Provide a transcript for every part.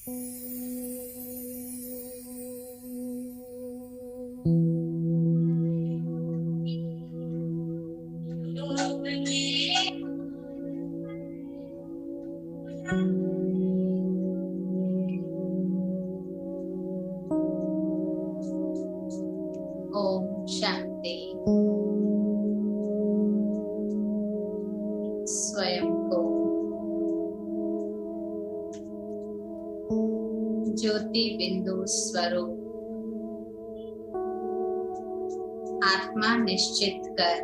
ओम शांति। स्वयं को ज्योति बिंदु स्वरूप आत्मा निश्चित कर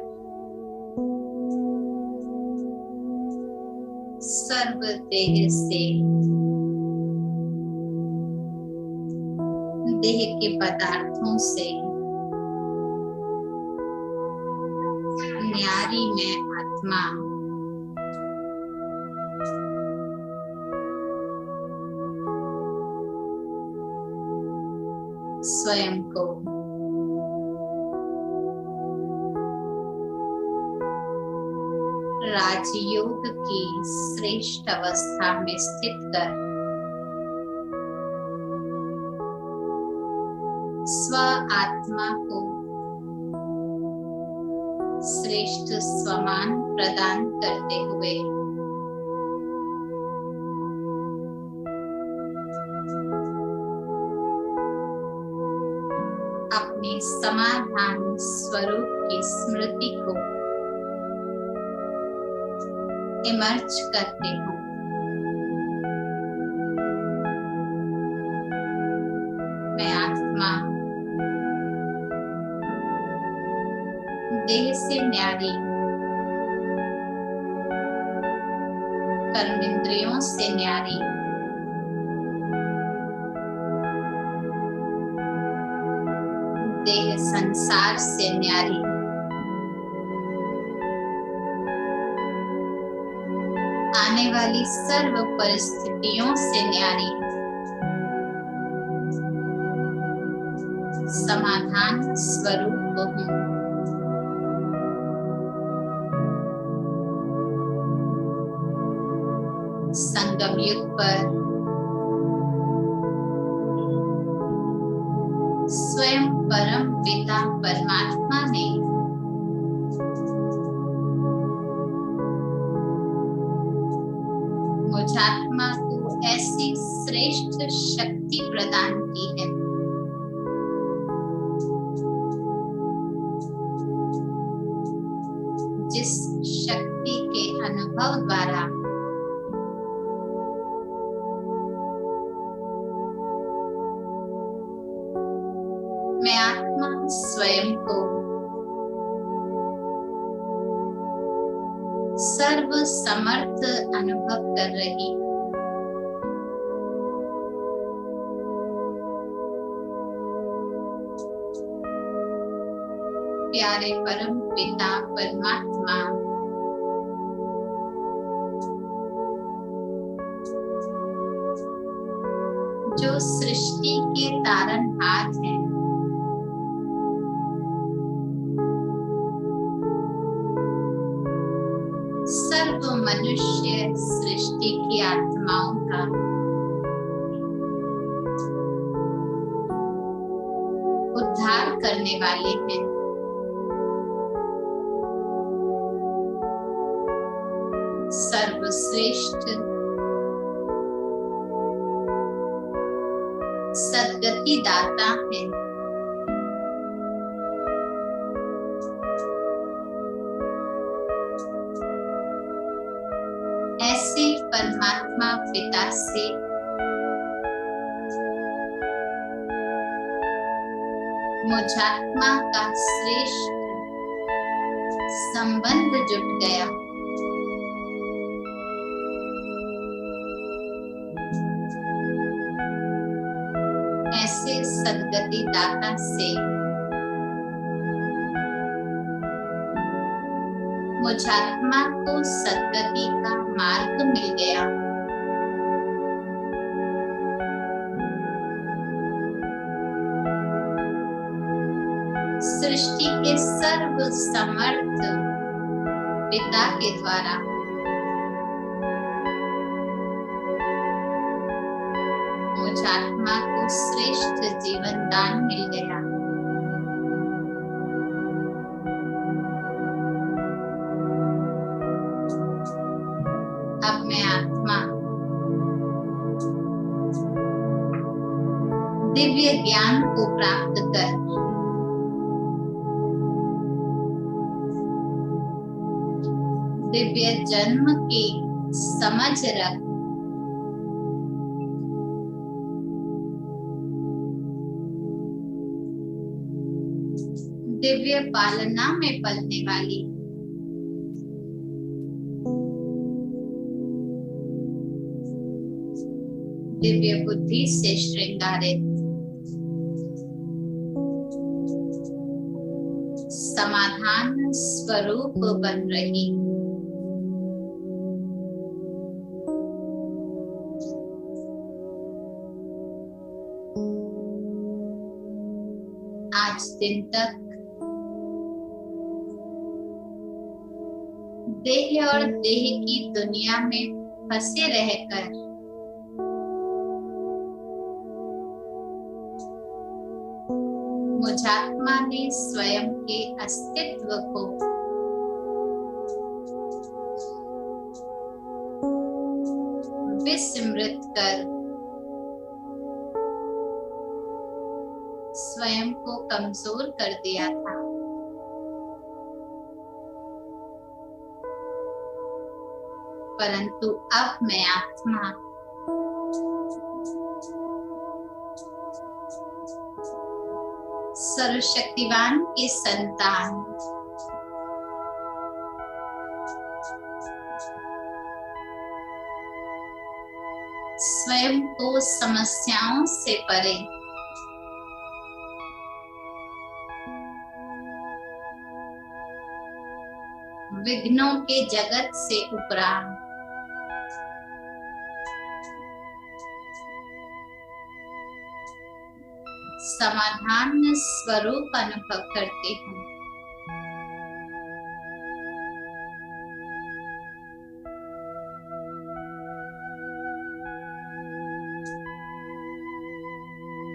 सर्व देह से देह के पदार्थों से न्यारी में आत्मा स्वयं को राजयोग की श्रेष्ठ अवस्था में स्थित कर स्व आत्मा को श्रेष्ठ स्वमान प्रदान करते हुए अपने समाधान स्वरूप की स्मृति को इमर्ज करते हो। मैं आत्मा देह से न्यारी, कर्मेंद्रियों से न्यारी, देह संसार से न्यारी, आने वाली सर्व परिस्थितियों से न्यारी, समाधान स्वरूप हूँ। संगम युग पर स्वयं परम पिता परमात्मा ने मुझ आत्मा को ऐसी श्रेष्ठ शक्ति प्रदान की है जिस शक्ति के अनुभव द्वारा मैं आत्मा स्वयं को सर्व समर्थ अनुभव कर रही। प्यारे परम पिता परमात्मा जो सृष्टि के तारनहार हैं, सर्व मनुष्य सृष्टि की आत्माओं का उद्धार करने वाले हैं। सर्वश्रेष्ठ सद्गति दाता है। ऐसे परमात्मा पिता से मुझ आत्मा का श्रेष्ठ संबंध जुट गया। ऐसे सद्गति दाता से मुझ आत्मा को सद्गति का मार्ग मिल गया। सृष्टि के सर्व समर्थ पिता के द्वारा मुझ आत्मा को श्रेष्ठ जीवन दान मिल गया। अब मैं आत्मा दिव्य ज्ञान को प्राप्त कर दिव्य जन्म की समझ रख दिव्य पालना में पलने वाली दिव्य बुद्धि से श्रृंगारित समाधान स्वरूप बन रही आज दिन तक देह और देह की दुनिया में फंसे रहकर मुझ आत्मा ने स्वयं के अस्तित्व को विस्मृत कर स्वयं को कमजोर कर दिया था। परंतु अब मैं आत्मा सर्वशक्तिवान की संतान स्वयं को समस्याओं से परे विघ्नों के जगत से उपरांत समाधान स्वरूप अनुभव करती हूँ।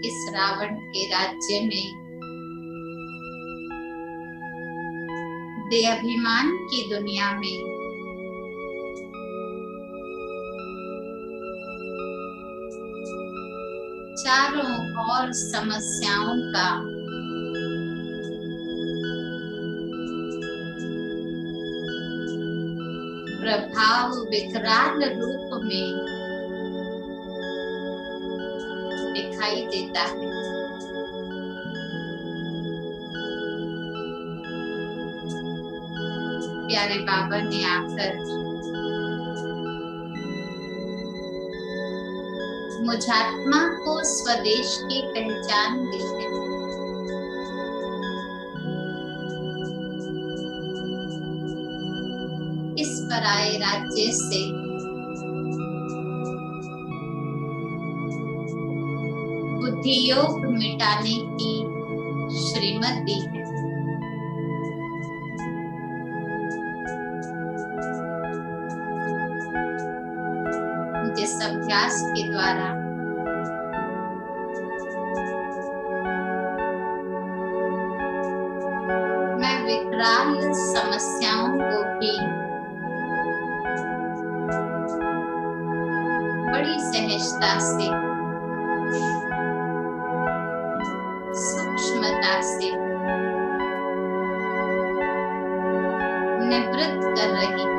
इस रावण के राज्य में देहाभिमान की दुनिया में चारों ओर समस्याओं का प्रभाव विकराल रूप में दिखाई देता है। प्यारे बाबा ने आकर मुझ आत्मा को स्वदेश की पहचान दी है। इस पराये राज्य से बुद्धि योग मिटाने की श्रीमत दी है। जिस अभ्यास के द्वारा मैं विकराल समस्याओं को भी बड़ी सहजता से सूक्ष्मता से निवृत्त कर रही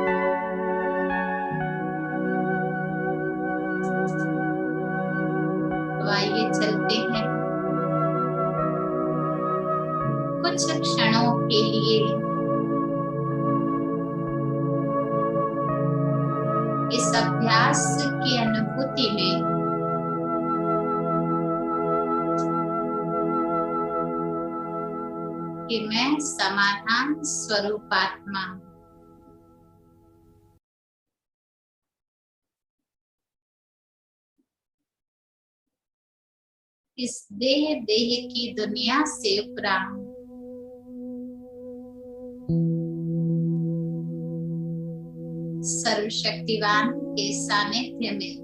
आइए चलते हैं कुछ क्षणों के लिए इस अभ्यास की अनुभूति में कि मैं समाधान स्वरूप आत्मा इस देह की दुनिया से उपरांत सर्वशक्तिवान के सानिध्य में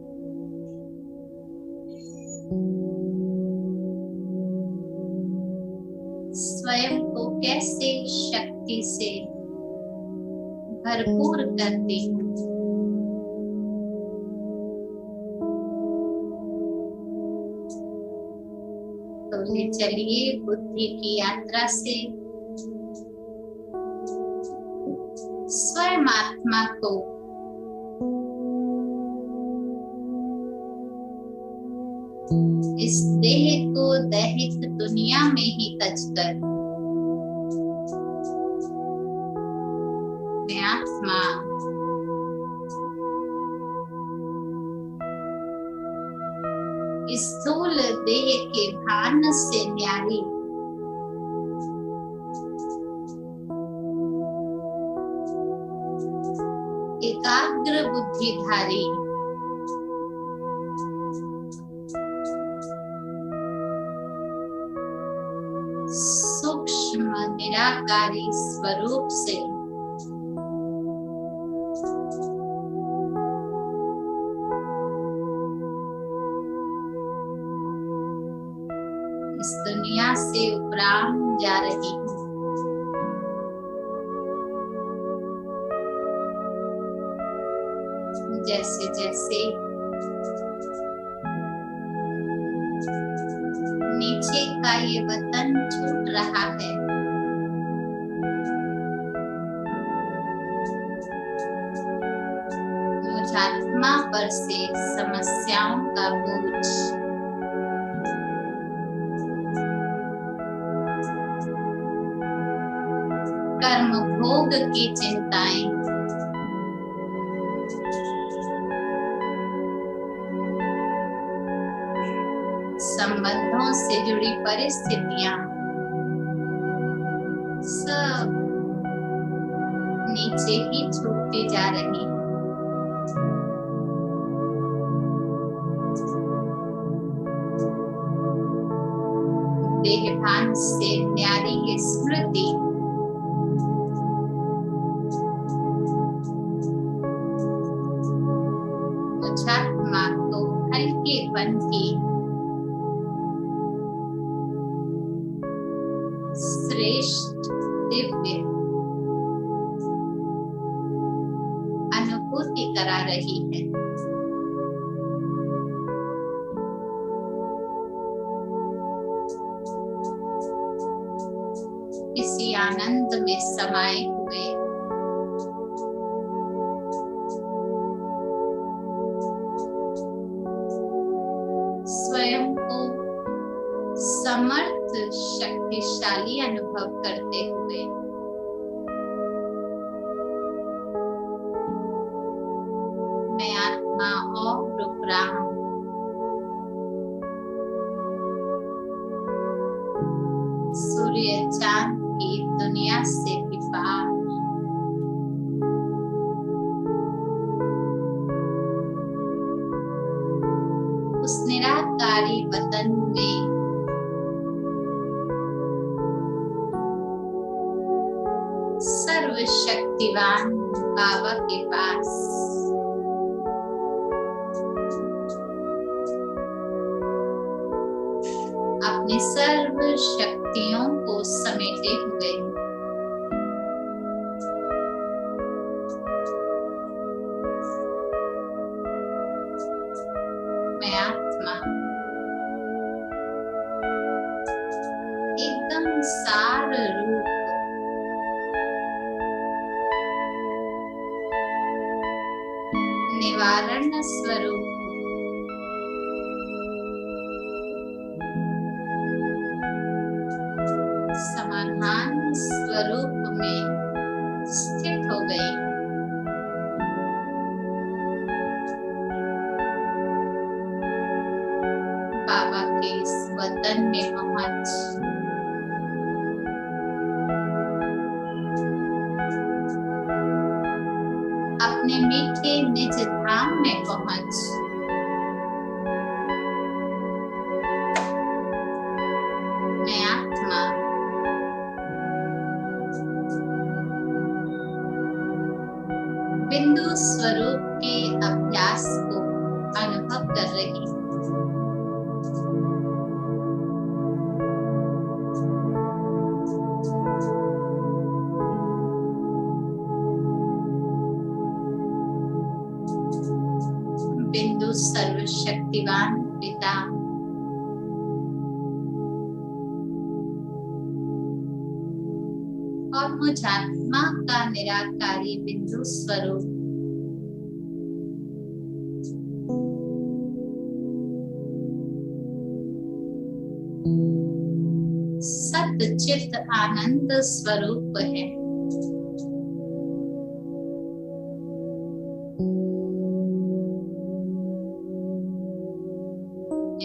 कैसे शक्ति से भरपूर करती हूँ। तो ले चलिए बुद्धि की यात्रा से स्वयं आत्मा को इस देह को दैहिक दुनिया में ही तजकर मैं आत्मा इस स्थूल देह के भान से न्यारी एकाग्र बुद्धिधारी सूक्ष्म निराकारी स्वरूप से इस दुनिया से उपराम जा रही हूँ। जैसे जैसे नीचे का ये वतन छूट रहा है, मुझ आत्मा पर से समस्याओं का बोझ कर्म भोग की चिंताएं संबंधों से जुड़ी परिस्थितियां सब नीचे ही छूटती जा रही हैं। देहभान से न्यारी ये स्मृति मुझात्मा को हल्केपन की श्रेष्ठ दिव्य अनुभूति करा रही है। इसी आनंद में समाये हुए स्वयं को समर्थ शक्तिशाली अनुभव करते हुए मैं आत्मा और उपराम सूर्य चांद की दुनिया से भी पार उस निराकारी वतन में सर्वशक्तिवान बाबा के पास अपनी सर्व शक्तियों को समेटे हुए मैं आत्मा एकदम सार रूप निवारण स्वरूप समाधान स्वरूप में स्थित हो गई। बाबा के इस वतन में पहुंच अपने मीठे निज धाम में पहुंच मैं आत्मा बिंदु स्वरूप के अभ्यास को अनुभव कर रही हूँ। बिंदु सर्वशक्तिवान पिता, और मुझ आत्मा का निराकारी बिंदु स्वरूप सच्चित आनंद स्वरूप है।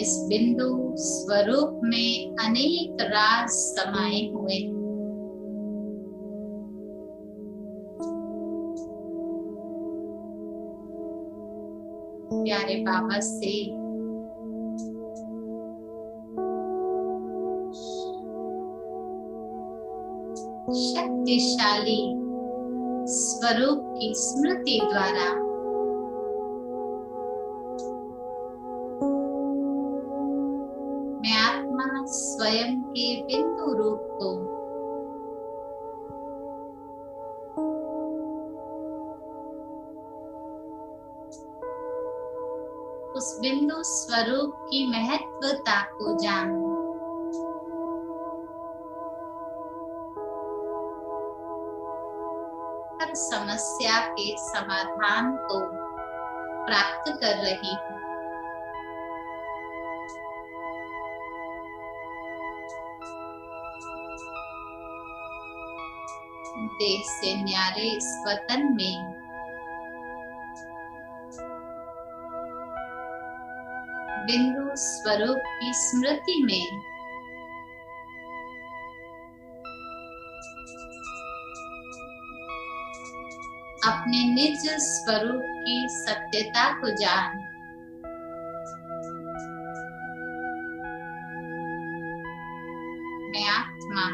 इस बिंदु स्वरूप में अनेक राज समाये हुए हैं। प्यारे बाबा से शक्तिशाली स्वरूप की स्मृति द्वारा मैं आत्मा स्वयं के बिंदु रूप को उस बिंदु स्वरूप की महत्वता को जानूं, हर समस्या के समाधान को प्राप्त कर रही हूँ। देश से न्यारे इस वतन में बिंदु स्वरूप की स्मृति में अपने निज स्वरूप की सत्यता को जान, मैं आत्मा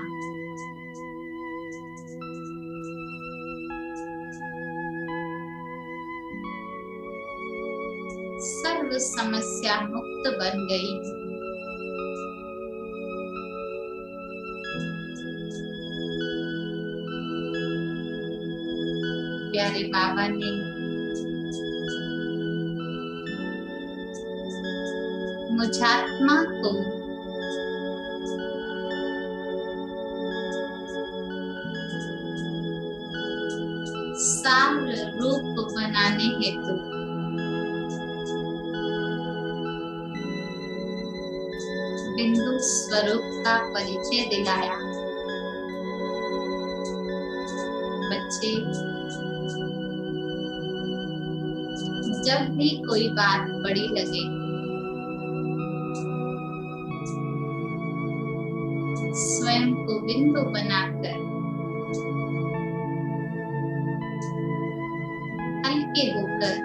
सर्व समस्या मुक्त बन गई हूँ। प्यारे बाबा ने मुझ आत्मा को सार रूप बनाने हेतु बिंदु स्वरूप का परिचय दिलाया। बच्चे, जब भी कोई बात बड़ी लगे, स्वयं को बिंदु बनाकर हल्के होकर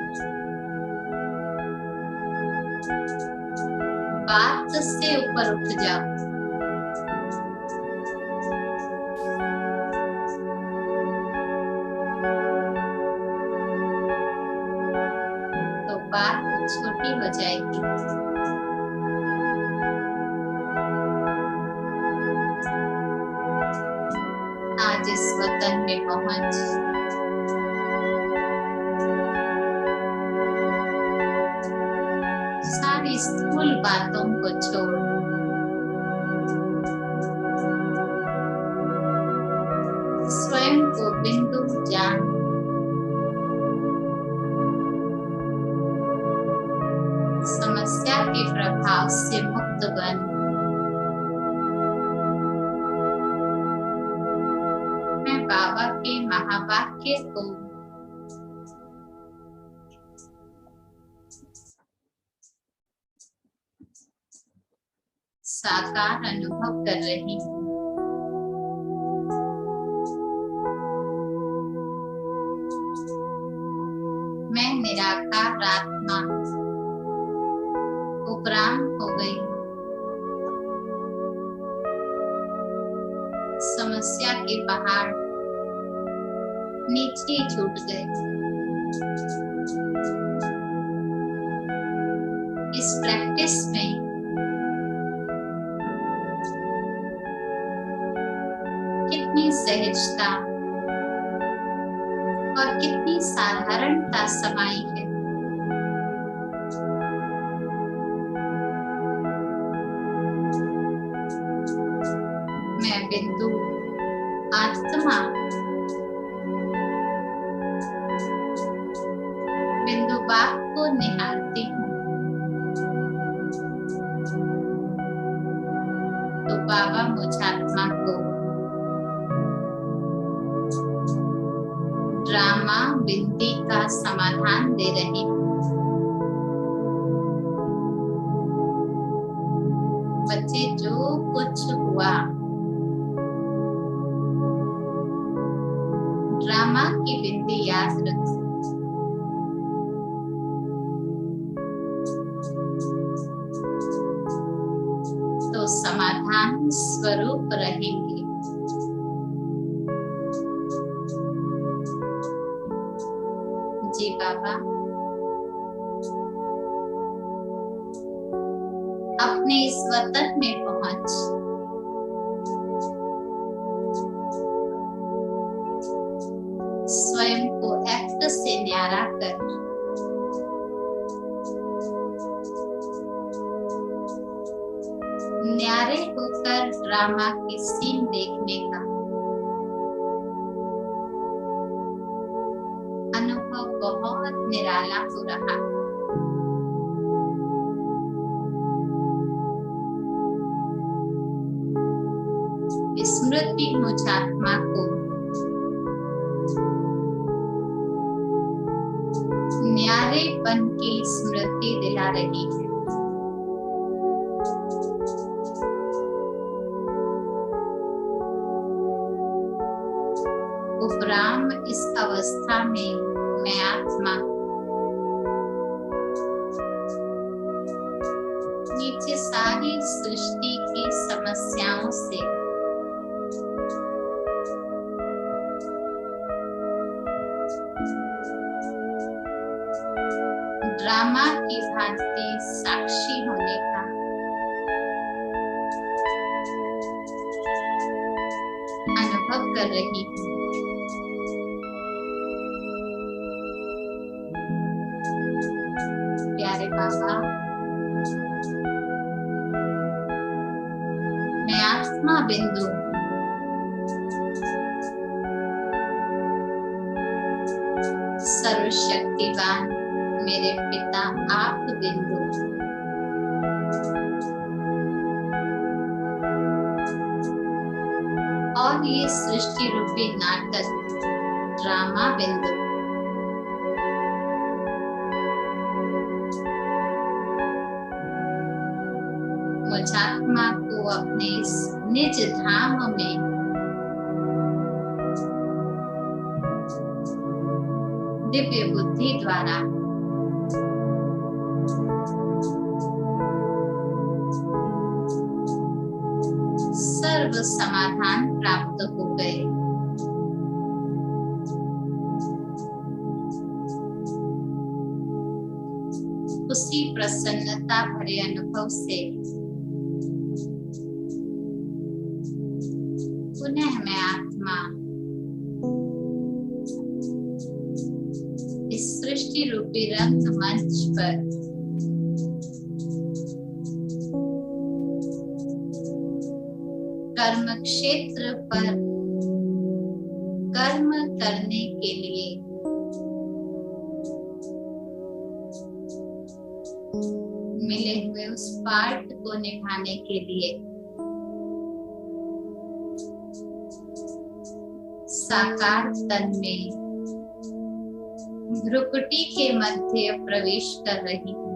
बात से ऊपर उठ जाओ। बात छोटी हो जाएगी। आज इस वतन में पहुंच सारी स्थूल बातों को छोड़ स्वयं को बिंदु जान, समस्या के प्रभाव से मुक्त बन। मैं बाबा के महावाक्य को साकार अनुभव कर रही हूँ। मैं निराकार आत्मा उपराम हो गई। समस्या के पहाड़ नीचे छूट गए। इस प्रैक्टिस में कितनी सहजता और कितनी साधारणता समाई है। बिंदु आत्मा बिंदु बाप को निहारती हूँ तो बाबा मुझ आत्मा को ड्रामा बिंदी का समाधान दे रहे हैं। बच्चे, जो कुछ हुआ ड्रामा की बिंदी याद रख। तो समाधान स्वरूप रहेंगे। जी बाबा, अपने इस वतन में पहुंच स्वयं को एक्ट से न्यारा कर न्यारे होकर ड्रामा की सीन देखने का अनुभव बहुत निराला हो रहा है। स्मृति मुझ आत्मा को न्यारेपन की स्मृति दिला रही है। उपराम इस अवस्था में मैं आत्मा नीचे सारी सृष्टि की समस्याओं से ड्रामा की भांति साक्षी होने का अनुभव कर रही हूँ। प्यारे बाबा, मैं आत्मा बिंदु सर्वशक्तिवान मेरे पिता आप बिंदु और ये सृष्टि रूपी नाटक ड्रामा बिंदु मुझ आत्मा को अपने इस निज धाम में दिव्य बुद्धि द्वारा सर्व समाधान प्राप्त हो गए। उसी प्रसन्नता भरे अनुभव से पुनः मैं आत्मा इस सृष्टि रूपी रंग मंच पर कर्म क्षेत्र पर कर्म करने के लिए मिले हुए उस पार्ट को निभाने के लिए साकार तन में भ्रुकुटी के मध्य प्रवेश कर रही हूँ।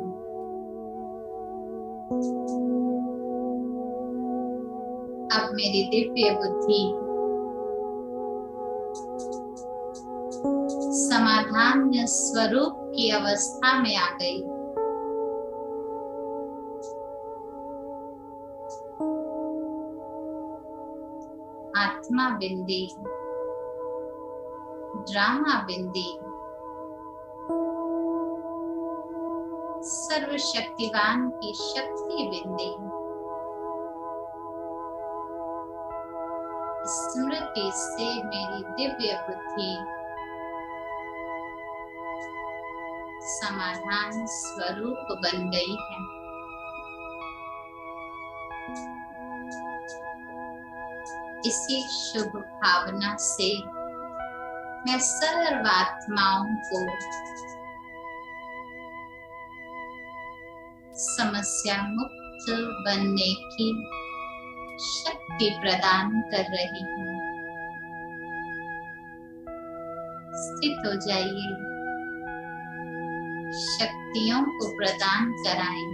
अब मेरी दिव्य बुद्धि समाधान स्वरूप की अवस्था में आ गई। आत्मा बिंदी, ड्रामा बिंदी, सर्वशक्तिवान की शक्ति बिंदी, स्मृति से मेरी दिव्य बुद्धि समाधान स्वरूप बन गई है। इसी शुभ भावना से मैं सर्वात्माओं को समस्या मुक्त बनने की शक्ति प्रदान कर रही हूँ। स्थित हो जाइए, शक्तियों को प्रदान कराएं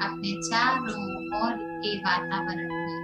अपने चारों ओर के वातावरण में।